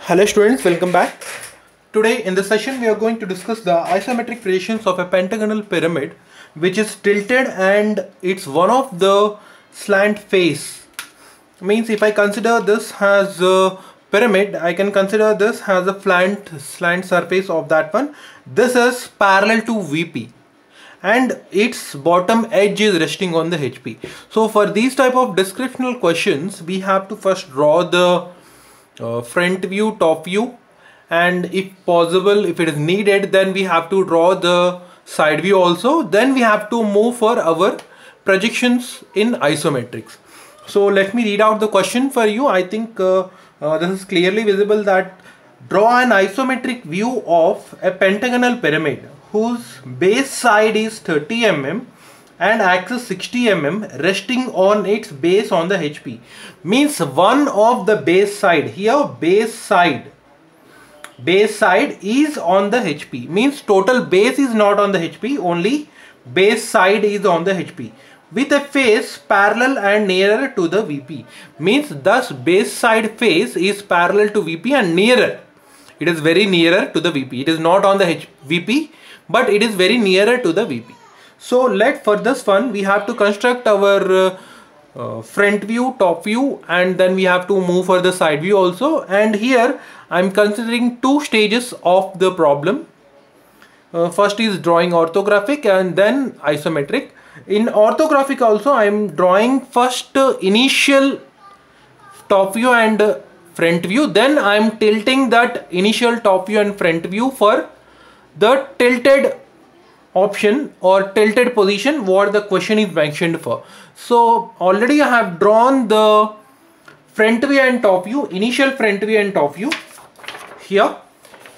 Hello students, welcome back. Today in this session we are going to discuss the isometric projections of a pentagonal pyramid which is tilted and it's one of the slant face. Means if I consider this as a pyramid, I can consider this as a slant surface of that one. This is parallel to VP and its bottom edge is resting on the HP. So for these type of descriptional questions we have to first draw the front view, top view, and if possible, if it is needed, then we have to draw the side view also. Then we have to move for our projections in isometrics. So let me read out the question for you. I think this is clearly visible that draw an isometric view of a pentagonal pyramid whose base side is 30 mm and axis 60 mm resting on its base on the HP. Means one of the base side here, base side is on the HP. Means total base is not on the HP, only base side is on the HP with a face parallel and nearer to the VP. Means thus base side face is parallel to VP and nearer. It is very nearer to the VP. It is not on the VP, but it is very nearer to the VP. So for this one we have to construct our front view, top view, and then we have to move for the side view also. And here I am considering two stages of the problem. First is drawing orthographic and then isometric. In orthographic also I am drawing first initial top view and front view, then I am tilting that initial top view and front view for the tilted option or tilted position what the question is mentioned for. So already I have drawn the front view and top view, initial front view and top view here.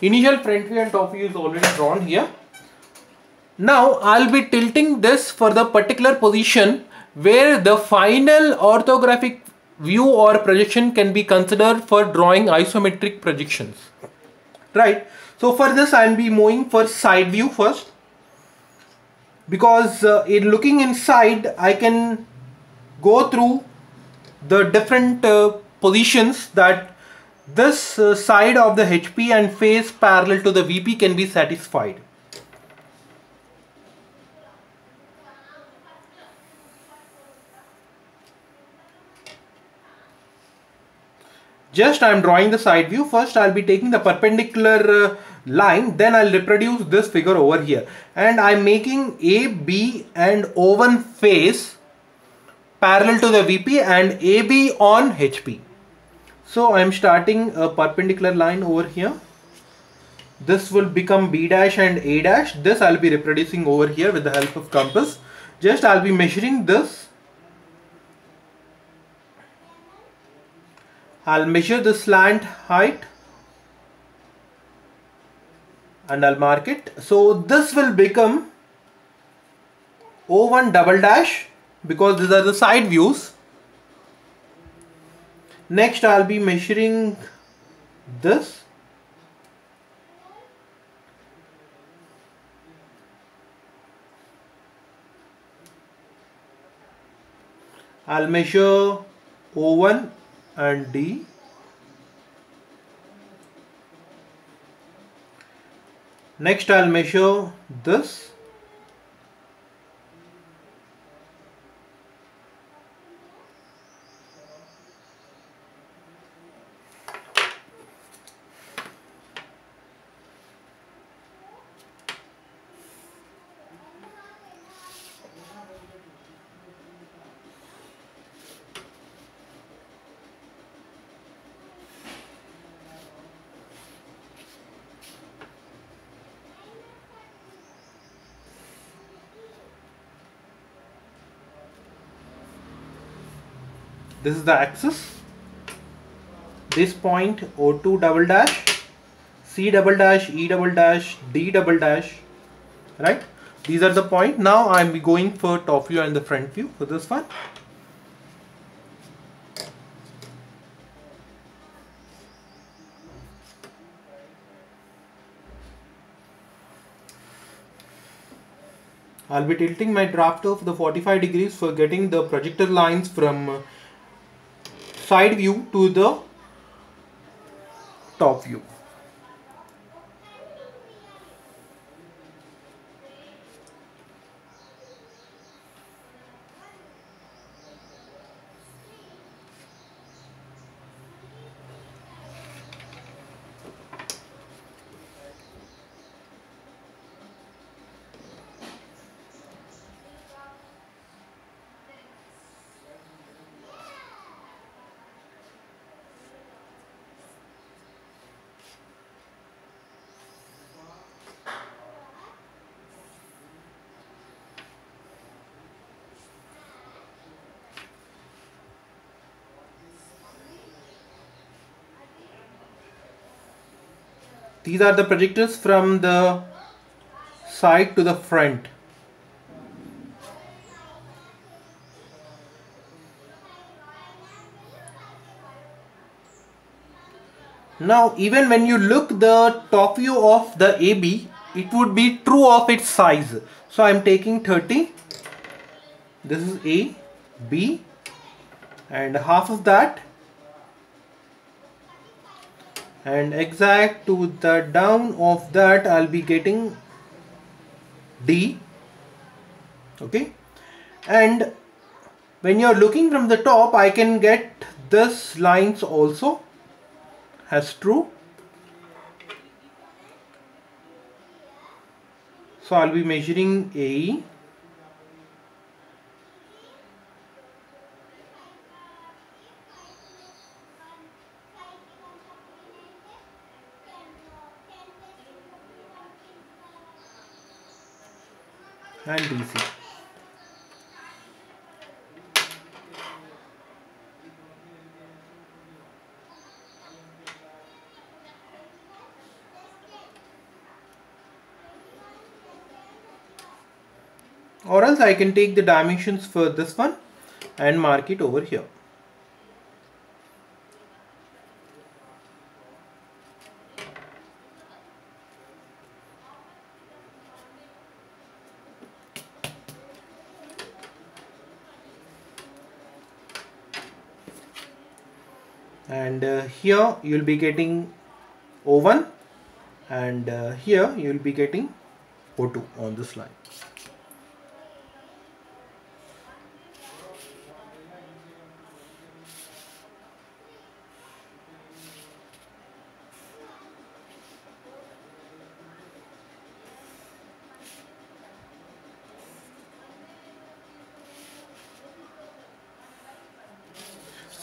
Initial front view and top view is already drawn here. Now I'll be tilting this for the particular position where the final orthographic view or projection can be considered for drawing isometric projections. Right. So for this I'll be moving for side view first, because in looking inside I can go through the different positions that this side of the HP and face parallel to the VP can be satisfied. Just I am drawing the side view. First I'll be taking the perpendicular line, then I'll reproduce this figure over here, and I'm making A, B and O1 face parallel to the VP and AB on HP. So I'm starting a perpendicular line over here. This will become B dash and A dash. This I'll be reproducing over here with the help of compass. Just I'll be measuring this. I'll measure the slant height and I'll mark it. So this will become O1 double dash because these are the side views. Next I'll be measuring this. I'll measure O1 and D. Next I'll measure this. This is the axis. This point O2 double dash, C double dash, E double dash, D double dash, right? These are the point. Now I'm going for top view and the front view for this one. I'll be tilting my drafter for the 45 degrees for getting the projector lines from side view to the top view. These are the projectors from the side to the front. Now even when you look the top view of the AB, it would be true of its size. So I am taking 30. This is A, B, and half of that, and exact to the down of that I'll be getting D. Okay, and when you're looking from the top, I can get this lines also as true. So I'll be measuring AE. And DC. Or else I can take the dimensions for this one and mark it over here. And here you'll be getting O1, and here you'll be getting O2 on this line.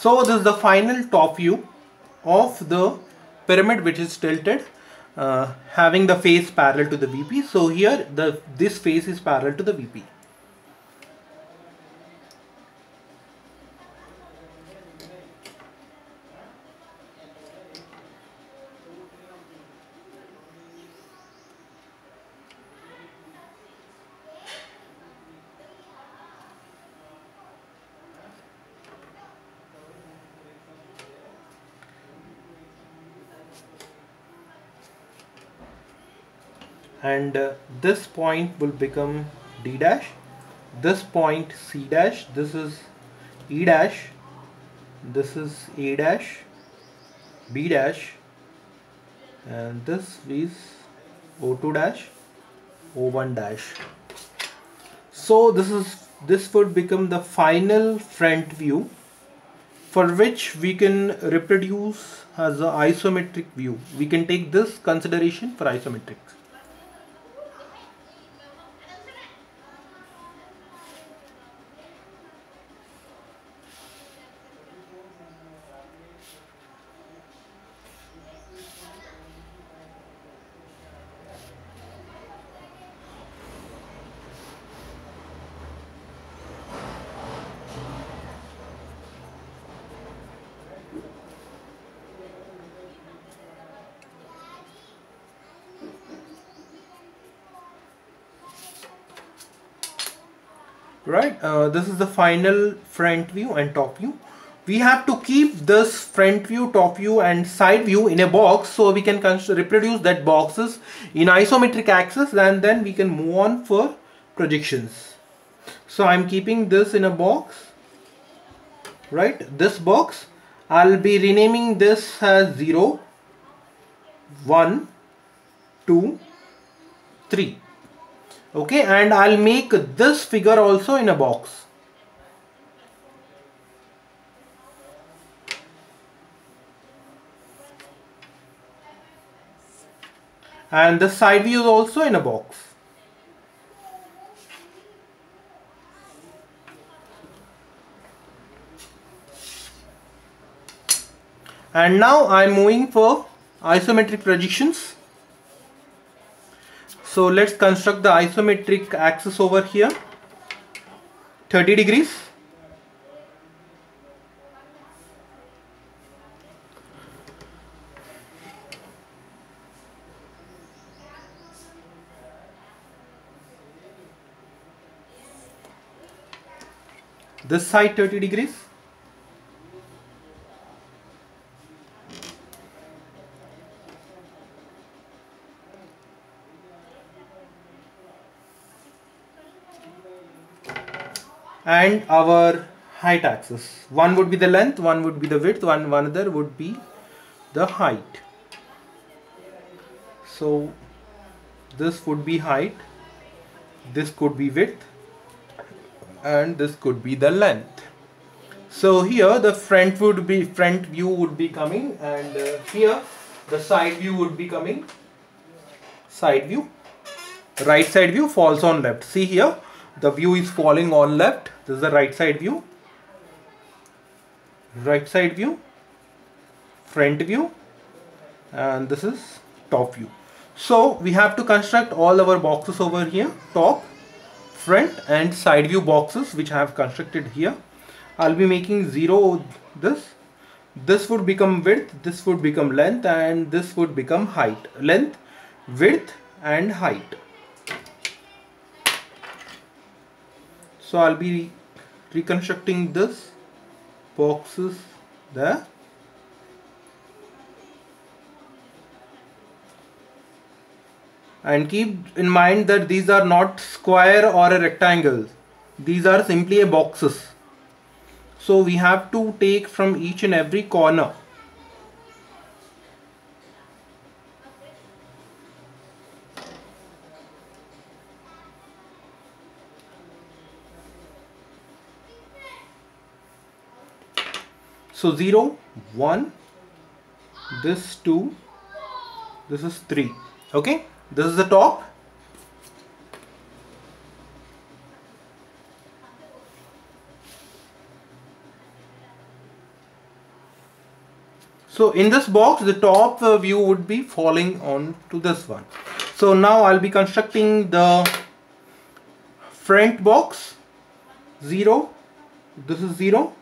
So this is the final top view of the pyramid, which is tilted, having the face parallel to the VP. So here this face is parallel to the VP. And this point will become D dash, this point C dash, this is E dash, this is A dash, B dash, and this is O2 dash, O1 dash. So this would become the final front view, for which we can reproduce as an isometric view. We can take this consideration for isometrics. Right, this is the final front view and top view. We have to keep this front view, top view and side view in a box, so we can reproduce that boxes in isometric axis, and then we can move on for projections. So I'm keeping this in a box, right? This box, I'll be renaming this as 0, 1, 2, 3. Okay, and I'll make this figure also in a box. And the side view is also in a box. And now I'm moving for isometric projections. So let's construct the isometric axis over here, 30 degrees. This side 30 degrees. And our height axis. One would be the length, one would be the width, one other would be the height. So this would be height, this could be width, and this could be the length. So here the front view would be coming, and here the side view would be coming. Side view, right side view falls on left. See here, the view is falling on left. This is the right side view. Right side view, front view, and this is top view. So we have to construct all our boxes over here, top, front and side view boxes, which I have constructed here. I'll be making 0 this would become width, this would become length, and this would become height. Length, width and height. So I'll be reconstructing this boxes there. And keep in mind that these are not square or a rectangle. These are simply a boxes. So we have to take from each and every corner. So 0, 1, this 2, this is 3. Okay, this is the top. So in this box, the top view would be falling on to this one. So now I'll be constructing the front box. 0, this is 0.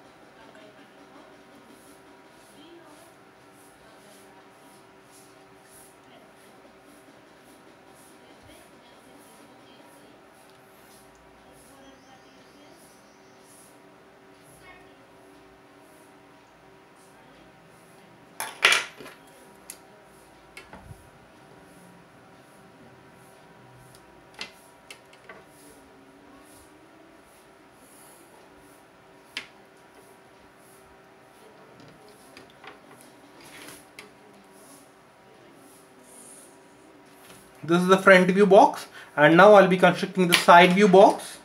This is the front view box, and now I'll be constructing the side view box.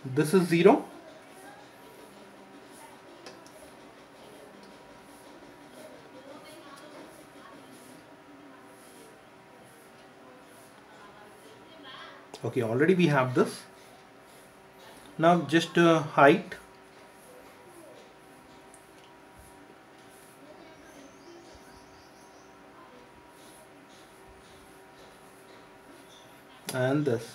This is 0. Okay, already we have this. Now just height. And this.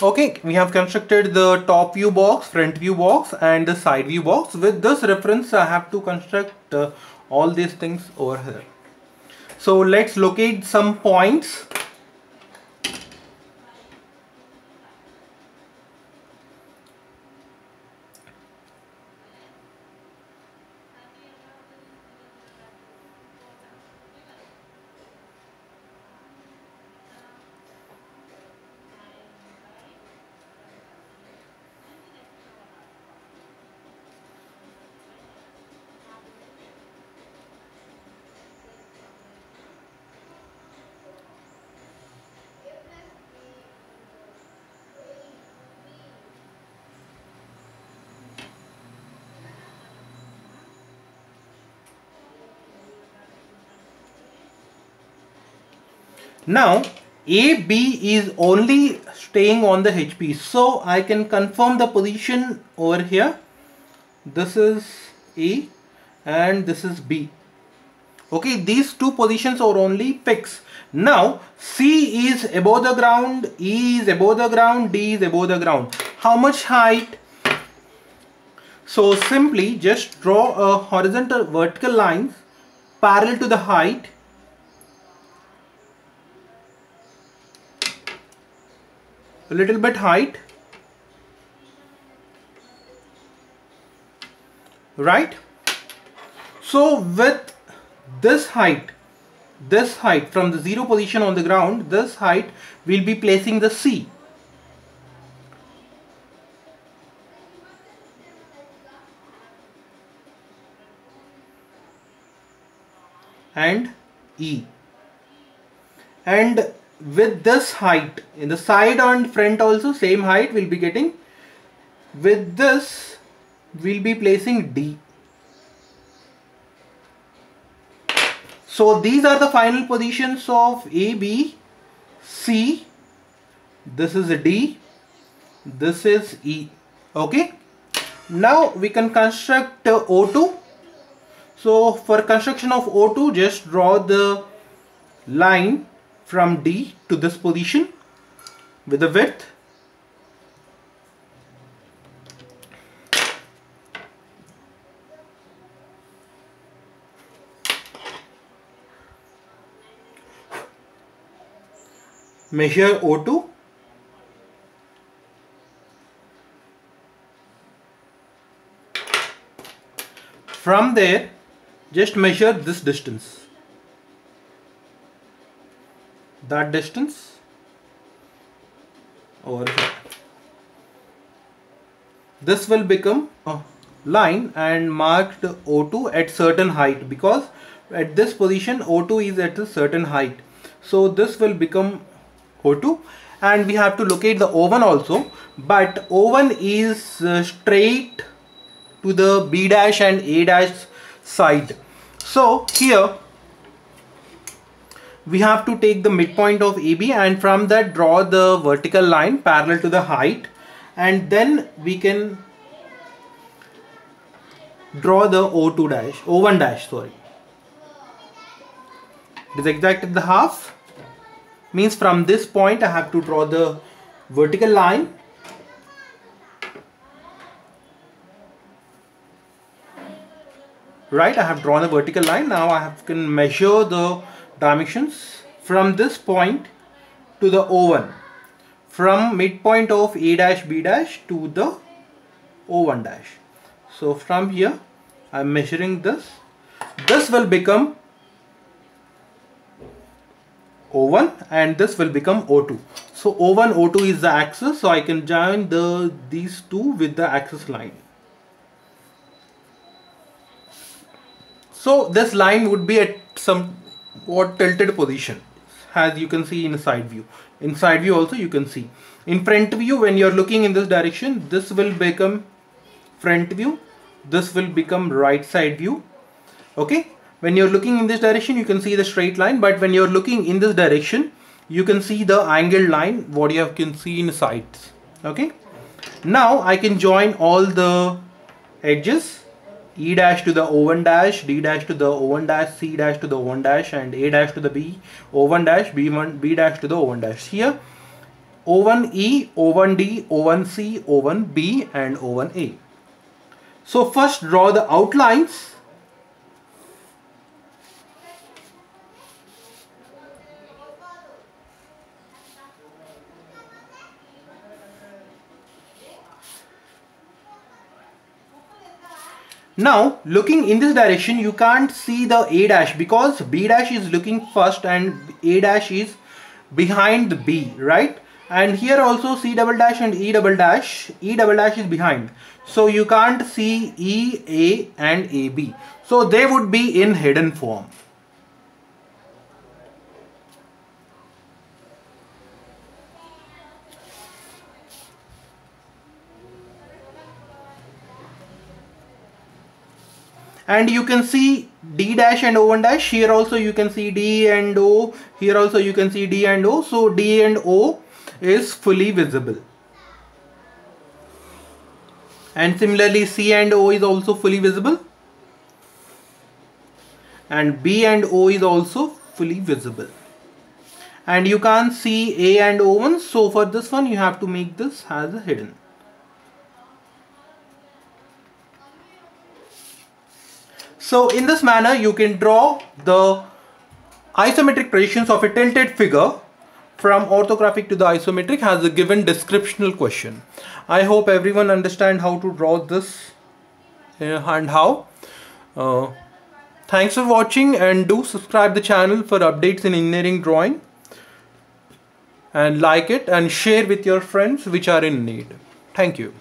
Okay, we have constructed the top view box, front view box and the side view box. With this reference, I have to construct all these things over here. So let's locate some points. Now AB is only staying on the HP, so I can confirm the position over here. This is A and this is B. Okay, these two positions are only fixed. Now C is above the ground, E is above the ground, D is above the ground. How much height? So simply just draw a horizontal vertical line parallel to the height, a little bit height, right? So with this height from the zero position on the ground, this height will be placing the C. And E, and with this height in the side and front also same height will be getting. With this we'll be placing D. So these are the final positions of A, B, C. This is a D, this is E. Okay, now we can construct O2. So for construction of O2, just draw the line from D to this position with the width. Measure O2. From there, just measure this distance, that distance over here. This will become a line and marked O2 at certain height, because at this position O2 is at a certain height. So this will become O2, and we have to locate the O1 also, but O1 is straight to the B dash and A dash side. So here we have to take the midpoint of AB and from that draw the vertical line parallel to the height, and then we can draw the O1 dash, sorry. It is exact at the half, means from this point I have to draw the vertical line. Right, I have drawn a vertical line. Now I can measure the dimensions from this point to the O1, from midpoint of A dash B dash to the O1 dash. So from here I am measuring this. This will become O1 and this will become O2. So O1, O2 is the axis, so I can join these two with the axis line. So this line would be at somewhat tilted position, as you can see in side view. In side view also you can see. In front view, when you are looking in this direction, this will become front view, this will become right side view. Okay, when you are looking in this direction you can see the straight line, but when you are looking in this direction you can see the angled line, what you can see in sides. Okay, now I can join all the edges, E dash to the O1 dash, D dash to the O1 dash, C dash to the O1 dash, and A dash to the B, O1 dash, B dash to the O1 dash. Here O1E, O1D, O1C, O1B and O1A. So first draw the outlines. Now looking in this direction you can't see the A dash because B dash is looking first and A dash is behind the B, right? And here also C double dash and E double dash is behind. So you can't see E, A and AB. So they would be in hidden form. And you can see D dash and O1 dash. Here also you can see D and O. Here also you can see D and O. So D and O is fully visible. And similarly C and O is also fully visible. And B and O is also fully visible. And you can't see A and O1. So for this one you have to make this as a hidden. So in this manner you can draw the isometric projections of a tilted figure from orthographic to the isometric as a given descriptional question. I hope everyone understand how to draw this and how. Thanks for watching, and do subscribe the channel for updates in engineering drawing, and like it and share with your friends which are in need. Thank you.